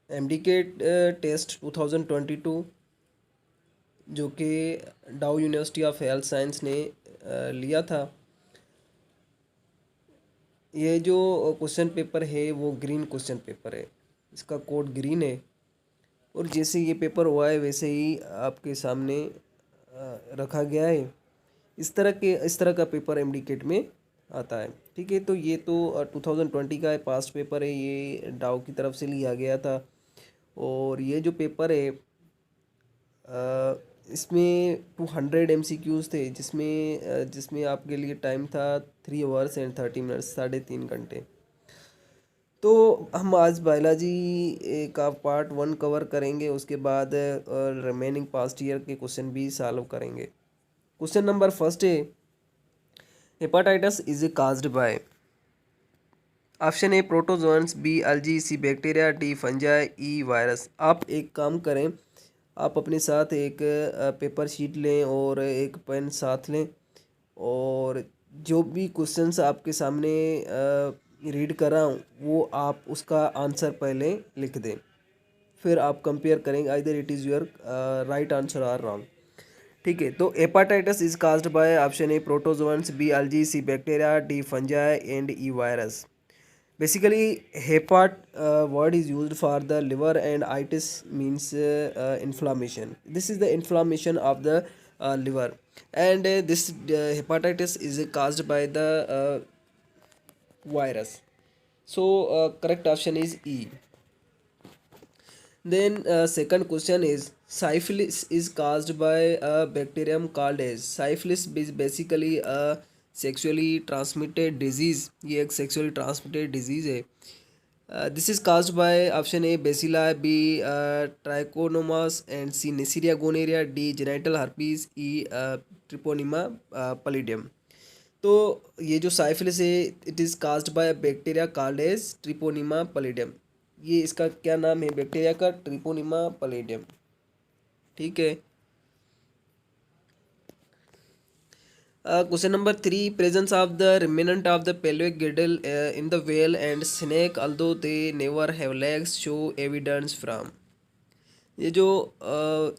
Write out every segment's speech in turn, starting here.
MDCAT test 2022 जो कि डाउ यूनिवर्सिटी ऑफ हेल्थ साइंस ने लिया था। ये जो क्वेश्चन पेपर है वो ग्रीन क्वेश्चन पेपर है, इसका कोड ग्रीन है। और जैसे ये पेपर हुआ है वैसे ही आपके सामने रखा गया है। इस तरह का पेपर एमडीकेट में आता है। ठीक है, तो ये तो 2020 का पास्ट पेपर है, ये डाउ की तरफ से लिया गया था। और ये जो पेपर है इसमें 200 MCQs थे, जिसमें आपके लिए टाइम था 3 आवर्स एंड 30 मिनट्स, 3.5 घंटे। तो हम आज बायोलॉजी का पार्ट 1 कवर करेंगे, उसके बाद रिमेनिंग पास्ट ईयर के क्वेश्चन भी सॉल्व करेंगे। क्वेश्चन नंबर फर्स्ट है, hepatitis is caused by. Option A protozoans, B algae, C bacteria, D fungi, E virus. आप एक काम करें, आप अपने साथ एक पेपर शीट लें और एक पेन साथ लें, और जो भी क्वेश्चंस आपके सामने रीड कर रहा हूँ वो आप उसका आंसर पहले लिख दें, फिर आप कंपेयर करेंगे either it is your right answer और रॉन्ग। ठीक है, तो hepatitis is caused by option A protozoans, B algae, C bacteria, D fungi and E virus. Basically, hepat word is used for the liver, and itis means inflammation. This is the inflammation of the liver, and this hepatitis is caused by the virus. So, correct option is E. Then second question is, syphilis is caused by a bacterium called as। syphilis is basically a sexually transmitted disease, ये एक sexually transmitted disease है। This is caused by option A bacilli, B trichomonas, and C Neisseria gonorrhea, D genital herpes, E treponema pallidum। तो ये जो syphilis है it is caused by bacteria called as treponema pallidum. ये इसका क्या नाम है बैक्टीरिया का? Treponema pallidum. ठीक है। Question number 3, presence of the remnant of the pelvic girdle in the whale एंड snake although they never have legs show evidence from। ये जो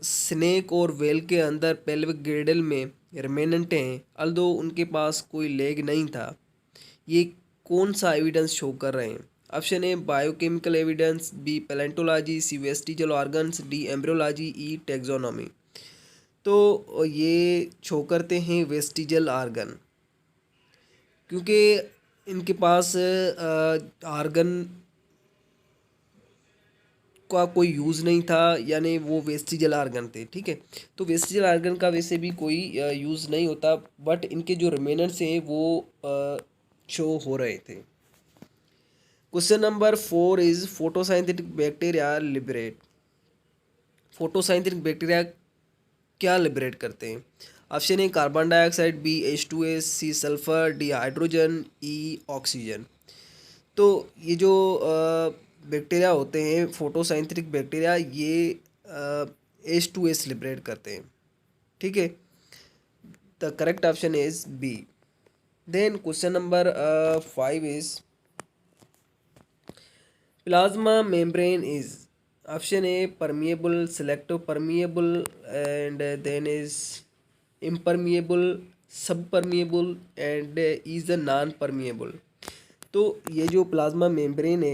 स्नेक और वेल के अंदर पेल्विक गिर्डल में रिमेनेंट हैं, अल्दो उनके पास कोई लेग नहीं था, ये कौन सा एविडेंस शो कर रहे हैं? Option A biochemical evidence, B palaeontology, C vestigial organs, D embryology, E taxonomy. तो ये शो करते हैं वेस्टिजल ऑर्गन, क्योंकि इनके पास ऑर्गन का कोई यूज़ नहीं था, यानी वो वेस्टिजल आर्गन थे। ठीक है, तो वेस्टिजल आर्गन का वैसे भी कोई यूज़ नहीं होता, बट इनके जो रिमेनेंट्स हैं वो शो हो रहे थे। Question number 4 is photosynthetic bacteria liberate. Photosynthetic bacteria क्या लिबरेट करते हैं? Option A carbon dioxide, B H2S, C sulphur, D hydrogen, E oxygen. तो ये जो बैक्टीरिया होते हैं फोटोसाइंथेटिक बैक्टीरिया, ये H2S लिबरेट करते हैं। ठीक है, the correct option is B. Then question number 5 is plasma membrane is. Option A permeable, selective permeable, and then is impermeable, subpermeable, and is the non permeable. तो ये जो प्लाज्मा मेम्ब्रेन है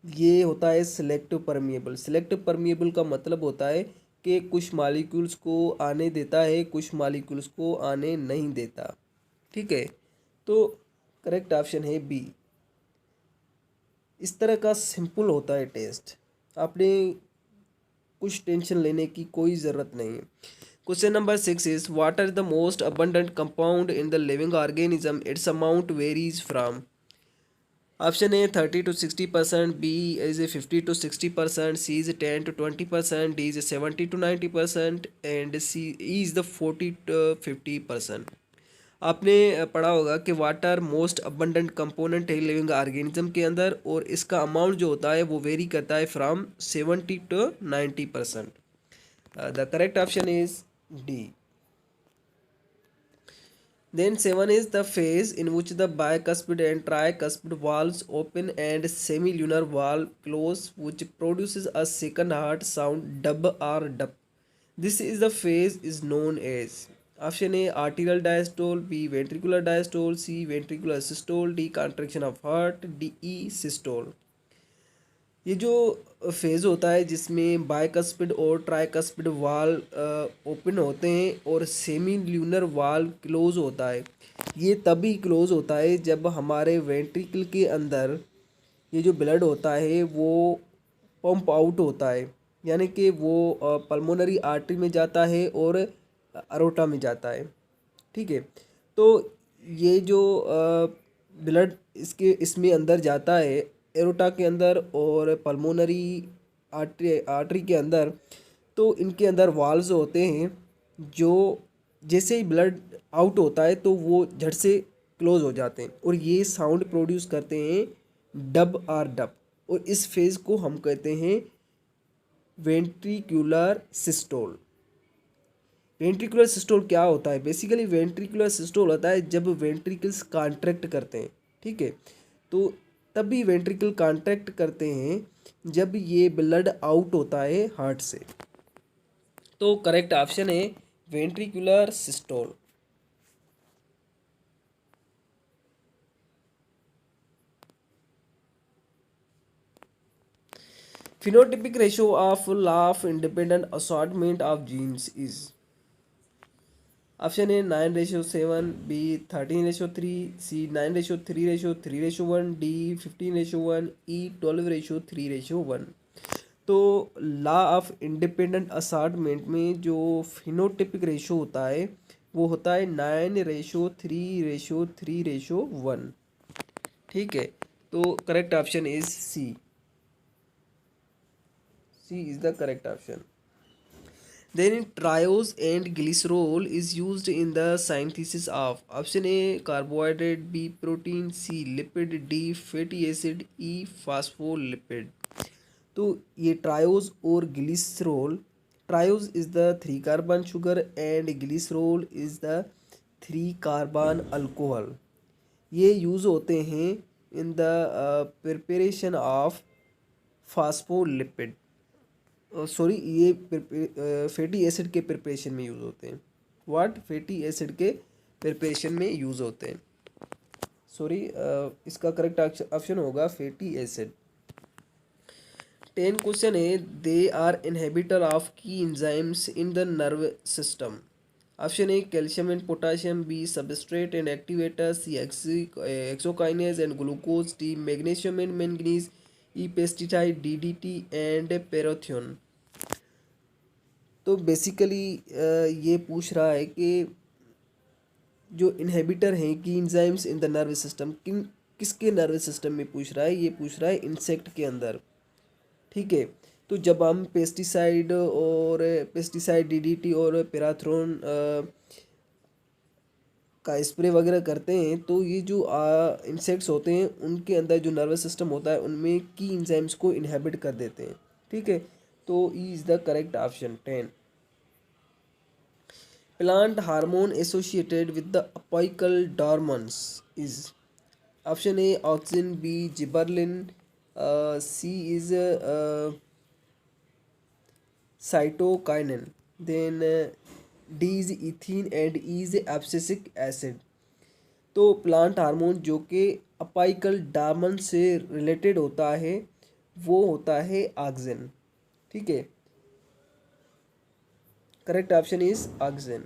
ये होता है सिलेक्टिव परमिएबल। सिलेक्टिव परमिएबल का मतलब होता है कि कुछ मॉलिक्यूल्स को आने देता है, कुछ मॉलिक्यूल्स को आने नहीं देता। ठीक है, तो करेक्ट ऑप्शन है बी। इस तरह का सिंपल होता है टेस्ट, आपने कुछ टेंशन लेने की कोई ज़रूरत नहीं है। Question number 6 is water is the most abundant compound in the living organism, its amount varies from. Option A 30 to 60%, B is a 50 to 60%, C is 10 to 20%, D is 70 to 90%, and C is the 40 to 50%। आपने पढ़ा होगा कि water most abundant component है living organism के अंदर, और इसका amount जो होता है वो वेरी करता है from 70 to 90%। The correct option is D. Then 7 is the phase in which the bicuspid and tricuspid valves open and semilunar valve close, which produces a second heart sound dub or dup. This is the phase is known as option A arterial diastole, B ventricular diastole, C ventricular systole, D contraction of heart, D E systole. ये जो phase होता है जिसमें bicuspid और tricuspid वाल open होते हैं और सेमी ल्यूनर वाल क्लोज होता है, ये तभी क्लोज होता है जब हमारे वेंट्रिकल के अंदर ये जो ब्लड होता है वो पंप आउट होता है, यानी कि वो पल्मोनरी आर्टरी में जाता है और अरोटा में जाता है। ठीक है, तो ये जो ब्लड इसमें अंदर जाता है एरोटा के अंदर और पल्मोनरी आर्टरी के अंदर, तो इनके अंदर वाल्व्स होते हैं जो जैसे ही ब्लड आउट होता है तो वो झट से क्लोज हो जाते हैं और ये साउंड प्रोड्यूस करते हैं डब आर डब, और इस फेज़ को हम कहते हैं वेंट्रिकुलर सिस्टोल। वेंट्रिकुलर सिस्टोल क्या होता है? बेसिकली वेंट्रिकुलर सिस्टोल होता है जब वेंट्रिकल्स कॉन्ट्रैक्ट करते हैं। ठीक है, तो तब भी वेंट्रिकल कॉन्ट्रैक्ट करते हैं जब ये ब्लड आउट होता है हार्ट से। तो करेक्ट ऑप्शन है ventricular systole. phenotypic ratio of laugh independent assortment of genes is option A 9:7, B 13:3, C 9:3:3:1, D 15:1, E 12:3:1। तो लॉ ऑफ इंडिपेंडेंट असार्टमेंट में जो फिनोटिपिक रेशो होता है वो होता है 9:3:3:1। ठीक है, तो correct option is C. C is the correct option. Then triose and glycerol is used in the synthesis of option A carbohydrate, B protein, C lipid, D fatty acid, E phospholipid। तो ये triose और glycerol, triose is the 3 carbon sugar and glycerol is the 3 carbon alcohol. ये use होते हैं in the preparation of phospholipid, sorry ये fatty acid के preparation में use होते हैं। व्हाट? फैटी एसिड के प्रिपरेशन में यूज़ होते हैं। सॉरी, इसका करेक्ट ऑप्शन होगा फैटी एसिड। 10 क्वेश्चन है दे आर इनहिबिटर ऑफ की enzymes in the nerve system. Option A calcium and potassium, B substrate and activator, C hexokinase and glucose, D magnesium and manganese, E pesticide, DDT and parathion. तो basically ये पूछ रहा है कि जो inhibitor हैं की enzymes in the nerve system, किसके नर्व सिस्टम में पूछ रहा है? ये पूछ रहा है इंसेक्ट के अंदर। ठीक है, तो जब हम पेस्टिसाइड डीडीटी और पेराथ्रोन का स्प्रे वगैरह करते हैं तो ये जो इंसेक्ट्स होते हैं उनके अंदर जो नर्वस सिस्टम होता है उनमें की एंजाइम्स को इनहिबिट कर देते हैं। ठीक है, तो E is the correct option 10। Plant hormone associated with the apical dormancy is option A auxin, B gibberellin, C is cytokinin, then D is ethene and E is abscisic acid. तो plant hormone जो कि apical डॉर्मन से related होता है वो होता है auxin. ठीक है, correct option is auxin.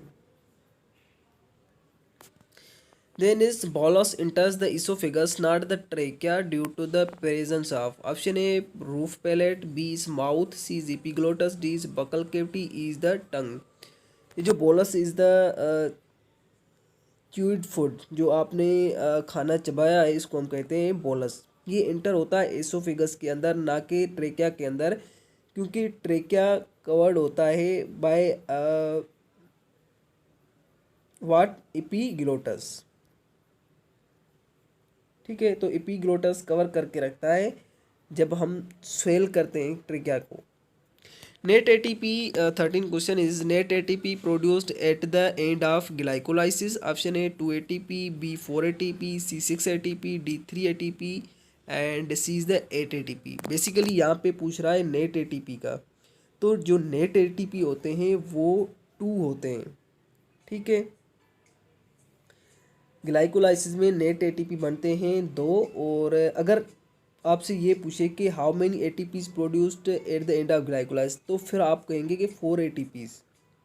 Then is bolus enters the esophagus, not the trachea, due to the presence of option A roof palate, B is mouth, C is epiglottis, D is buccal cavity, E is the tongue। ये जो bolus is the chewed food, जो आपने खाना चबाया है इसको हम कहते हैं बोलस। ये इंटर होता है एसोफेगस के अंदर, ना कि ट्रेकिया के अंदर, क्योंकि ट्रेकिया कवर्ड होता है बाय व्हाट? एपिग्लोटस। ठीक है, तो एपिग्लोटस कवर करके रखता है जब हम स्वेल करते हैं ट्रेकिया को। Net ATP, 13 question is net ATP produced at the end of glycolysis. Option A 2 ATP, B 4 ATP, C 6 ATP, D 3 ATP and C is the 8 ATP. Basically यहाँ पे पूछ रहा है नेट ATP का, तो जो नेट ATP होते हैं वो 2 होते हैं, ठीक है। ग्लाइकोलाइसिस में नेट ATP बनते हैं 2। और अगर आपसे ये पूछे कि how many ATPs produced at the end of glycolysis, तो फिर आप कहेंगे कि 4 ATPs,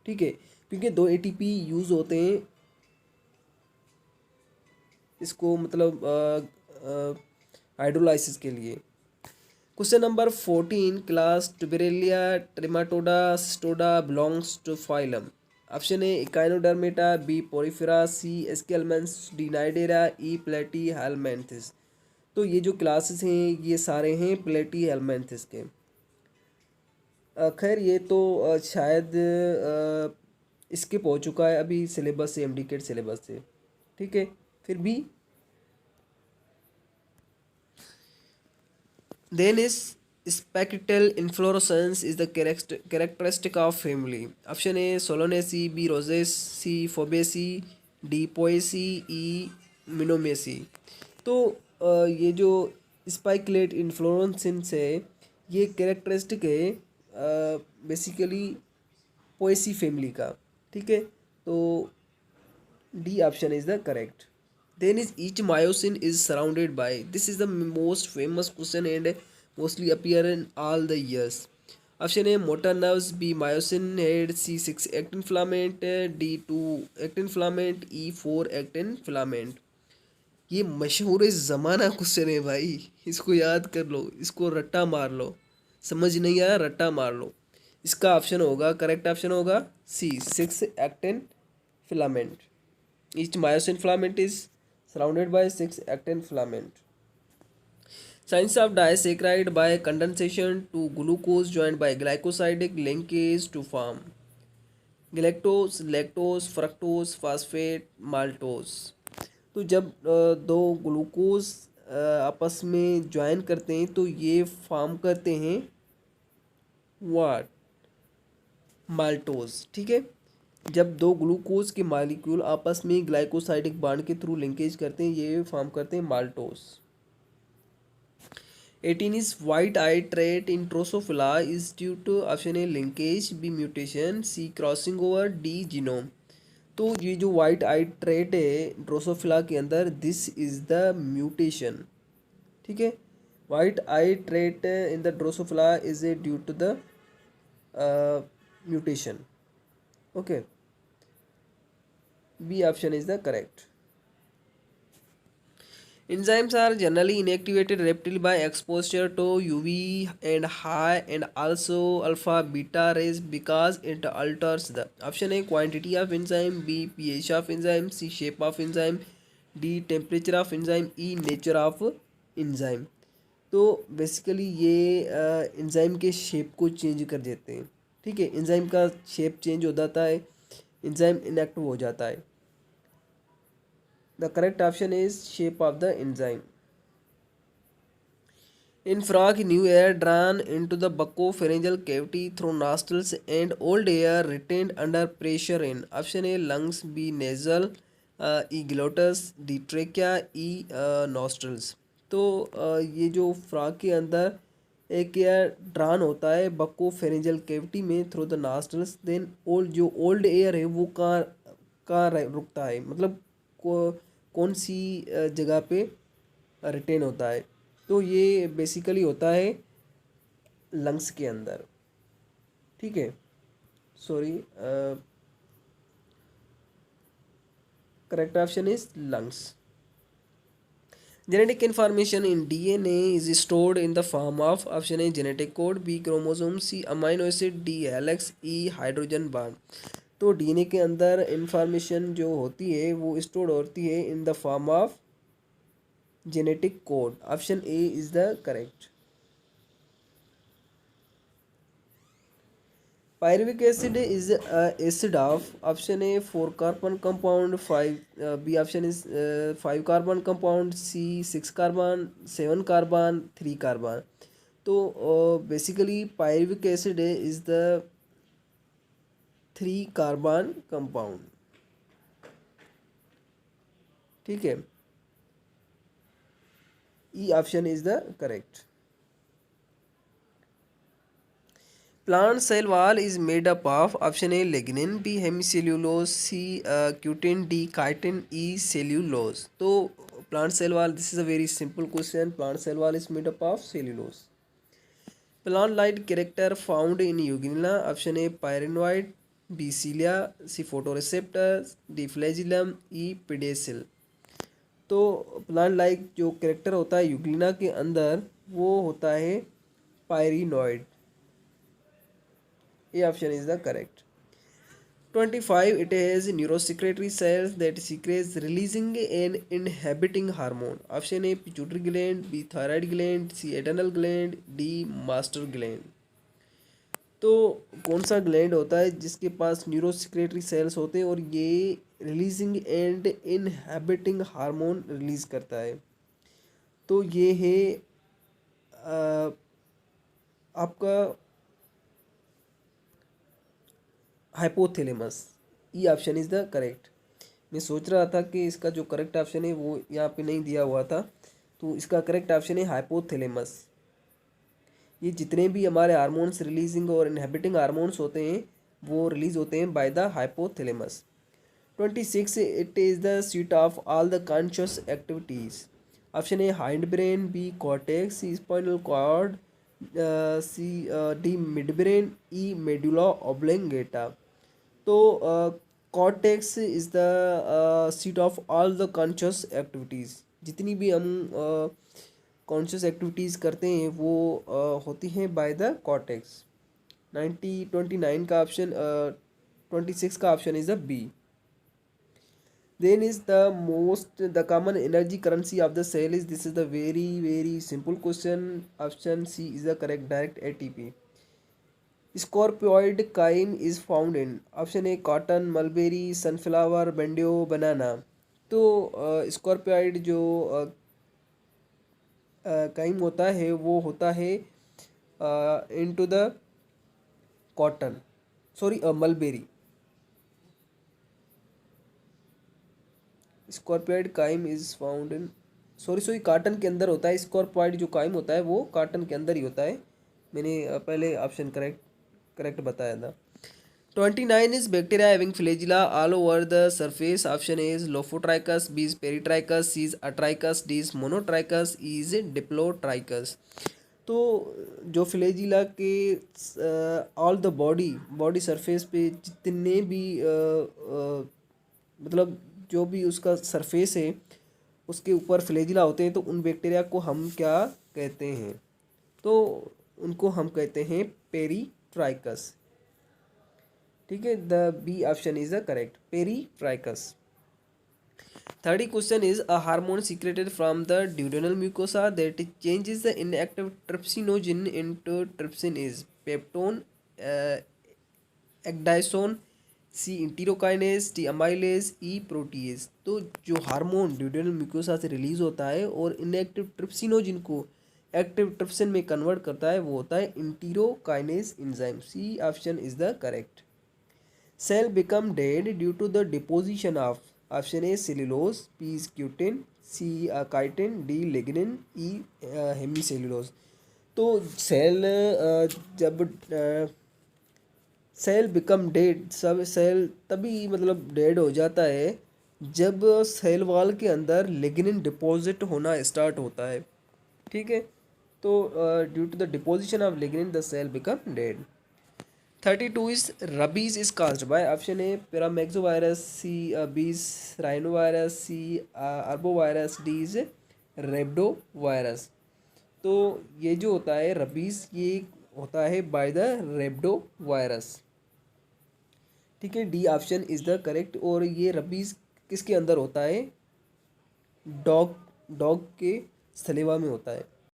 ठीक है, क्योंकि 2 ATP यूज़ होते हैं इसको मतलब हाइड्रोलाइसिस के लिए। Question number 14, class turbellaria trematoda cestoda belongs to phylum. Option A echinodermata, B porifera, C aschelminthes, D cnidaria, E platyhelminthes. तो ये जो क्लासेस हैं ये सारे हैं प्लेटी हेलमेंथिस के। खैर ये तो शायद स्किप हो चुका है अभी सिलेबस से, एमडीकेट सिलेबस से, ठीक है, फिर भी then is spectral inflorescence is the characteristic of family. Option A Solanaceae, B Rosaceae, Fabaceae, D Poaceae, E Monomaceae। तो ये जो स्पाइकुलेट इन्फ्लोरेसेंस है ये कैरेक्टरिस्टिक है बेसिकली पोएसी फैमिली का, ठीक है। तो D option is the correct. Then is each myosin is surrounded by, this is the most famous question and mostly appear in all the years. Option A motor nerves, B myosin head, C 6 actin filament, D 2 actin filament, E 4 actin filament। ये मशहूर ज़माना question है भाई, इसको याद कर लो, इसको रट्टा मार लो, समझ नहीं आया रट्टा मार लो। इसका ऑप्शन होगा, करेक्ट ऑप्शन होगा सी 6 actin filament। Each myosin filament is surrounded by 6 actin filament. Signs of disaccharide by condensation to glucose joined by glycosidic linkage to form galactose, lactose, fructose, phosphate, maltose। तो जब दो glucose आपस में join करते हैं तो ये फॉर्म करते हैं व्हाट, माल्टोज, ठीक है। जब दो ग्लूकोज के मॉलिक्यूल आपस में ग्लाइकोसाइडिक बॉन्ड के थ्रू लिंकेज करते हैं ये फॉर्म करते हैं maltose. 18 is white eye trait in Drosophila is due to option A linkage, B mutation, C crossing over, D genome। तो ये जो वाइट आई ट्रेट है ड्रोसोफिला के अंदर, दिस इज द म्यूटेशन, ठीक है। White eye trait in the Drosophila is a due to the mutation, okay. B option is the correct. Enzymes are generally inactivated rapidly by exposure to UV and high and also alpha beta rays because it alters the option A quantity of enzyme, B pH of enzyme, C shape of enzyme, D temperature of enzyme, E nature of enzyme। तो basically ये enzyme के shape को change कर देते हैं, ठीक है। Enzyme का शेप चेंज हो जाता है, एंजाइम इनएक्टिव हो जाता है। The correct option is shape of the enzyme. In frog, new air drawn into the buccopharyngeal cavity through nostrils and old air retained under pressure in option A lungs, B nasal, E glottis, D trachea, E nostrils। तो ये जो frog के अंदर एक air drawn होता है buccopharyngeal cavity में through the nostrils, then old air है वो कहाँ कहाँ रुकता है, मतलब कौन सी जगह पे रिटेन होता है। तो ये बेसिकली होता है लंग्स के अंदर, ठीक है। Sorry, correct option is lungs. Genetic information in DNA is stored in the form of option A genetic code, B chromosome, C amino acid, D helix, E hydrogen bond। तो DNA के अंदर information जो होती है वो store होती है in the form of genetic code. Option A is the correct. Pyruvic acid is acid of option A 4 carbon compound, 5 B option is 5 carbon compound, C 6 carbon, 7 carbon, 3 carbon. तो basically pyruvic acid is the 3 carbon compound, ठीक है। E option is the correct. Plant cell wall is made up of option A lignin, B hemicellulose, C cutin, D chitin, E cellulose. तो plant cell wall, this is a very simple question. Plant cell wall is made up of cellulose. Plant light character found in Euglena, option A pyrenoid, B cilia, C photoreceptors, D flagellum, E pedicel. तो plant like जो character होता है Euglena के अंदर वो होता है pyrenoid. A option is the correct. 25. It has neurosecretory cells that secretes releasing an inhibiting hormone. Option A pituitary gland, B thyroid gland, C adrenal gland, D master gland. तो कौन सा ग्लैंड होता है जिसके पास न्यूरोसिक्रेटरी सेल्स होते हैं और ये releasing and inhibiting hormone release करता है? तो ये है आपका hypothalamus. E option is the correct. मैं सोच रहा था कि इसका जो करेक्ट ऑप्शन है वो यहाँ पे नहीं दिया हुआ था, तो इसका करेक्ट ऑप्शन है हाइपोथैलेमस। ये जितने भी हमारे हार्मोन्स रिलीजिंग और इनहिबिटिंग हार्मोन्स होते हैं वो रिलीज होते हैं by the hypothalamus. 26. It is the seat of all the conscious activities. Option A hindbrain, B cortex, C spinal cord, C D midbrain, E medulla oblongata. तो cortex is the seat of all the conscious activities. जितनी भी हम conscious activities करते हैं वो होती हैं by the cortex. 29 का ऑप्शन 26 का option is the B. Then is the common energy currency of the cell is, this is the very simple question. Option C is the correct, direct ATP. Scorpioid chyme is found in option A cotton, mulberry, sunflower, bendio, banana. तो scorpioid जो cyme होता है वो होता है into the cotton, sorry mulberry. Scorpioid cyme is found in, sorry cotton के अंदर होता है। स्कॉर्पियोइड जो काइम होता है वो काटन के अंदर ही होता है। मैंने पहले ऑप्शन करेक्ट बताया था। 29 is bacteria having flagella all over the surface. Option A is lophotrichous, B is peritrichous, C is atrichous, D is monotrichous, E is diplotrichous. तो जो फ्लैजिला के ऑल द बॉडी सरफेस पे जितने भी मतलब जो भी उसका सरफेस है उसके ऊपर फ्लैजिला होते हैं, तो उन बैक्टीरिया को हम क्या कहते हैं? तो उनको हम कहते हैं पेरीट्राइकस, ठीक है। The B option is the correct, peritrichous. 30 question is a hormone secreted from the duodenal mucosa that changes the inactive trypsinogen into trypsin is peptone, ecdysone, C enterokinase, T amylase, E protease. तो जो hormone duodenal mucosa से release होता है और inactive trypsinogen को active trypsin में convert करता है वो होता है enterokinase enzyme. C option is the correct. Cell become dead due to the deposition of option A cellulose, B is cutin, C chitin, D lignin, E hemicellulose. तो cell जब cell become dead, सब cell तभी मतलब dead हो जाता है जब cell wall के अंदर लिग्निन डिपॉजिट होना स्टार्ट होता है, ठीक है। तो due to the deposition of lignin the cell become dead. 32 is rabies is caused by option A paramyxovirus, C बीज rhinovirus, C arbovirus, D is rhabdovirus. तो ये जो होता है रबीज ये होता है बाय द रेब्डोवायरस, ठीक है। D option is the correct. और ये रबीज किसके अंदर होता है? डॉग के सलेवा में होता है।